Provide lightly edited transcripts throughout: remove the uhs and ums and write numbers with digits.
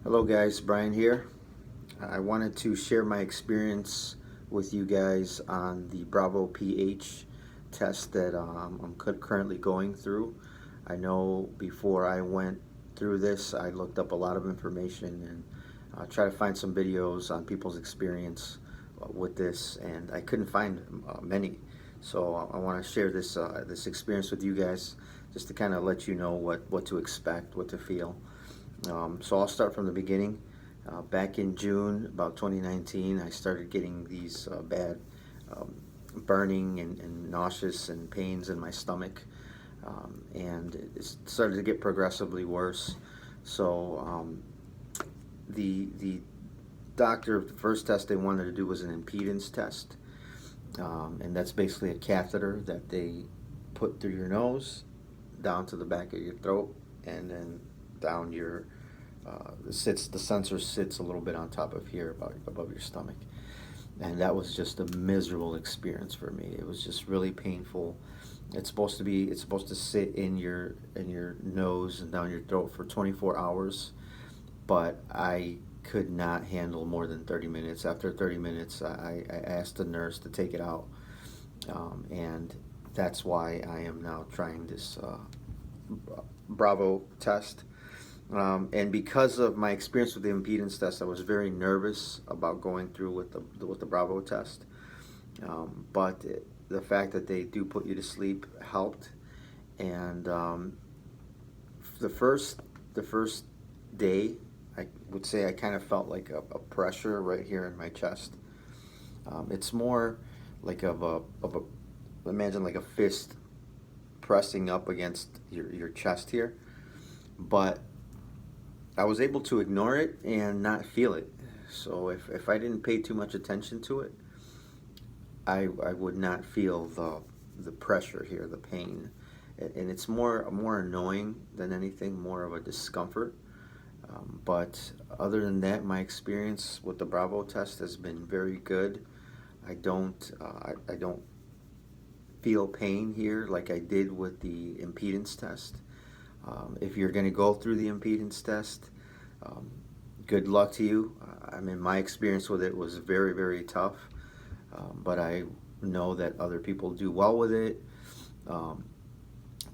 Hello guys, Brian here. I wanted to share my experience with you guys on the Bravo PH test that I'm currently going through. I know before I went through this, I looked up a lot of information and tried to find some videos on people's experience with this, and I couldn't find many. So I want to share this experience with you guys, just to kind of let you know what to expect, what to feel. So I'll start from the beginning. Back in June, about 2019, I started getting these bad um, burning and nauseous and pains in my stomach, and it started to get progressively worse. So the doctor, the first test they wanted to do was an impedance test, and that's basically a catheter that they put through your nose, down to the back of your throat, and then down your the sensor sits a little bit on top of here, about above your stomach, and that was just a miserable experience for me. It was just really painful. It's supposed to sit in your nose and down your throat for 24 hours, but I could not handle more than 30 minutes. After 30 minutes, I asked the nurse to take it out, and that's why I am now trying this Bravo test. And because of my experience with the impedance test, I was very nervous about going through with the Bravo test. But the fact that they do put you to sleep helped. And the first the first day, I would say I kind of felt like a pressure right here in my chest. It's more like imagine like a fist pressing up against your chest here. But I was able to ignore it and not feel it. So if I didn't pay too much attention to it, I would not feel the pressure here, the pain. And it's more annoying than anything, more of a discomfort. But other than that, my experience with the Bravo test has been very good. I don't feel pain here like I did with the impedance test. If you're going to go through the impedance test, um, good luck to you. I mean, my experience with it was very, very tough, but I know that other people do well with it. Um,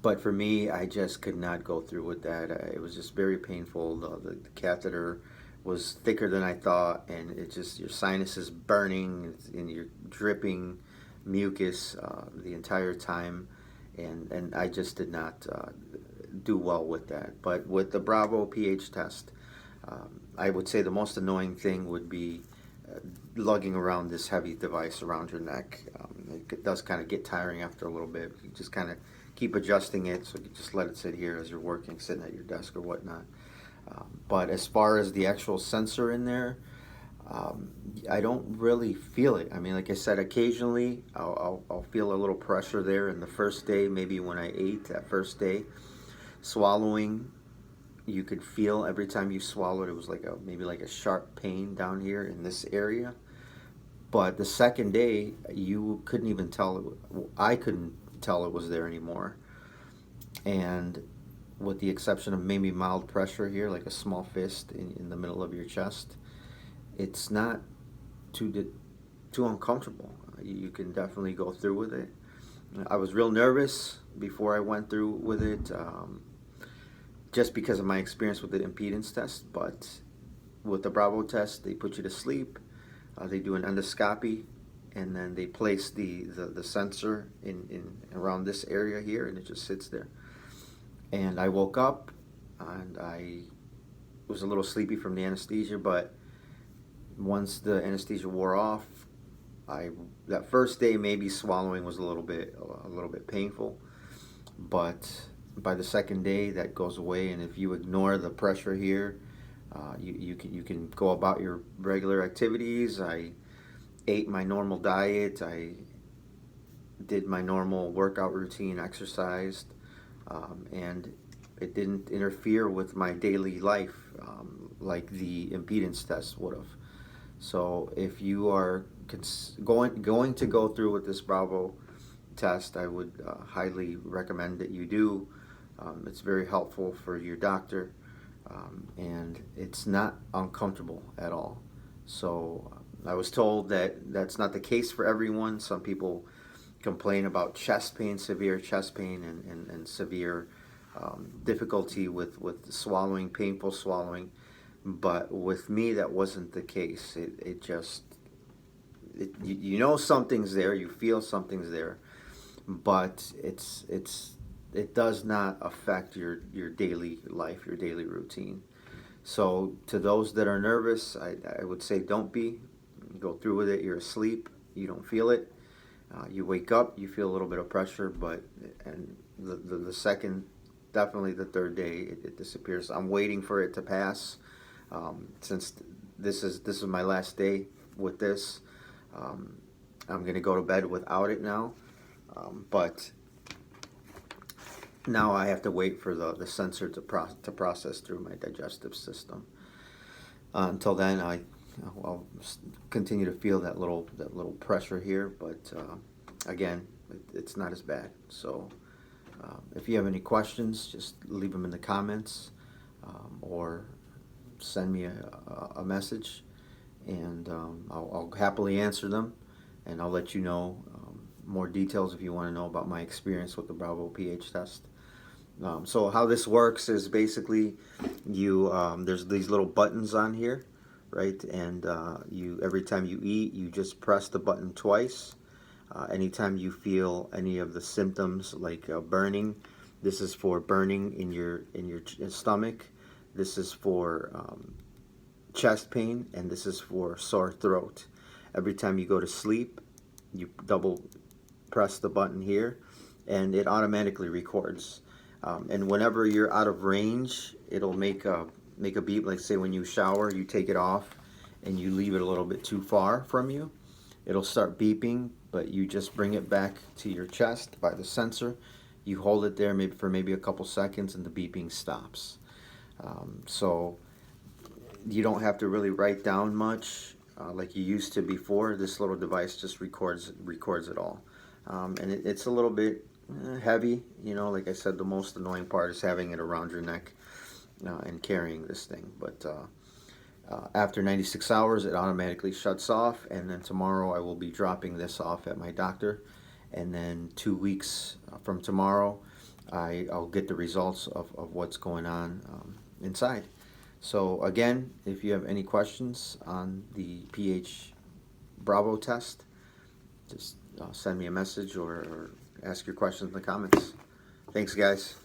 but for me, I just could not go through with that. It was just very painful. The catheter was thicker than I thought, and it just, your sinuses burning and you're dripping mucus the entire time, and I just did not do well with that. But with the Bravo pH test, I would say the most annoying thing would be lugging around this heavy device around your neck. It does kind of get tiring after a little bit. You just kind of keep adjusting it, so you just let it sit here as you're working, sitting at your desk or whatnot. But as far as the actual sensor in there, I don't really feel it. I mean, like I said, occasionally I'll feel a little pressure there in the first day, maybe when I ate that first day. Swallowing, you could feel every time you swallowed, it was like maybe like a sharp pain down here in this area. But the second day, you couldn't even tell I couldn't tell it was there anymore. And with the exception of maybe mild pressure here, like a small fist in the middle of your chest, it's not too uncomfortable. You can definitely go through with it. I was real nervous before I went through with it, just because of my experience with the impedance test. But with the Bravo test, they put you to sleep. They do an endoscopy, and then they place the sensor in around this area here, and it just sits there. And I woke up, and I was a little sleepy from the anesthesia, but once the anesthesia wore off, I that first day maybe swallowing was a little bit painful, but by the second day that goes away. And if you ignore the pressure here, you can go about your regular activities. I ate my normal diet. I did my normal workout routine, exercised, and it didn't interfere with my daily life like the impedance test would have. So if you are going to go through with this Bravo test, I would highly recommend that you do. It's very helpful for your doctor. and it's not uncomfortable at all. So I was told that that's not the case for everyone. Some people complain about chest pain, severe chest pain, and severe difficulty with swallowing, painful swallowing. But with me, that wasn't the case. It just, you know something's there, you feel something's there, but it does not affect your daily life, your daily routine. So to those that are nervous, I would say don't be. Go through with it. You're asleep. You don't feel it. You wake up. You feel a little bit of pressure, but and the second, definitely the third day, it disappears. I'm waiting for it to pass. Since this is my last day with this, I'm gonna go to bed without it now. But now I have to wait for the sensor to process through my digestive system. Until then, I'll continue to feel that little pressure here, but again, it's not as bad. So if you have any questions, just leave them in the comments, or send me a message, and I'll happily answer them, and I'll let you know more details if you want to know about my experience with the Bravo pH test. So how this works is basically there's these little buttons on here, right? And every time you eat, you just press the button twice. Anytime you feel any of the symptoms like burning, this is for burning in your stomach. This is for chest pain, and this is for sore throat. Every time you go to sleep, you double press the button here, and it automatically records. And whenever you're out of range, it'll make a beep. Like say when you shower, you take it off and you leave it a little bit too far from you, it'll start beeping, but you just bring it back to your chest by the sensor. You hold it there maybe a couple seconds, and the beeping stops. So you don't have to really write down much like you used to before. This little device just records it all. And it's a little bit heavy, like I said. The most annoying part is having it around your neck and carrying this thing. But after 96 hours, it automatically shuts off, and then tomorrow I will be dropping this off at my doctor, and then 2 weeks from tomorrow I'll get the results of what's going on inside. So again, if you have any questions on the pH Bravo test, just send me a message or ask your questions in the comments. Thanks, guys.